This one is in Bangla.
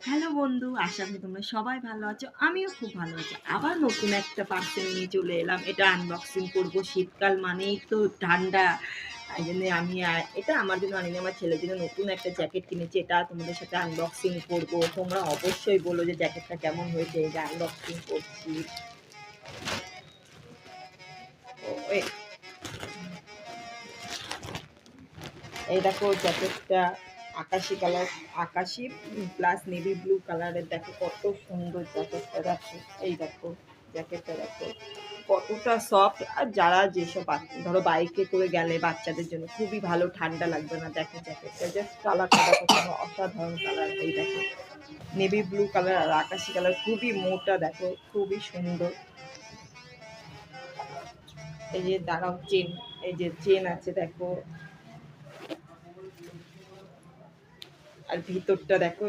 হ্যালো বন্ধু, আশা করি তোমরা সবাই ভালো আছো। আমিও খুব ভালো আছি। আবার নতুন একটা পার্সেল নিয়ে চলে এলাম। এটা আনবক্সিং করব। শীতকাল মানেই তো ঠান্ডা। তাই জন্য আমি এটা আমার জন্য আনিনি, আমার ছেলের জন্য নতুন একটা জ্যাকেট কিনেছি। এটা তোমাদের সাথে আনবক্সিং করব। তোমরা অবশ্যই বলো যে জ্যাকেটটা কেমন হয়েছে। এই যে আনবক্সিং করছি। ও, এই দেখো জ্যাকেটটা আকাশি কালার, আকাশি প্লাস নেভি ব্লু কালারের। দেখো কত সুন্দর জ্যাকেটটা। দেখো এই দেখো জ্যাকেটটা দেখো কতটা সফট। আর যারা যেসব ধরো বাইকে করে গেলে বাচ্চাদের জন্য খুবই ভালো, ঠান্ডা লাগবে না। দেখো জ্যাকেটটা জাস্ট কালারটা দেখো, কোনো অসাধারণ কালার। এই দেখো নেভি ব্লু কালার আর আকাশি কালার, খুবই মোটা। দেখো খুবই সুন্দর। এই যে দাঁড়াও চেন, এই যে চেন আছে দেখো। আর ভিতরটা দেখো।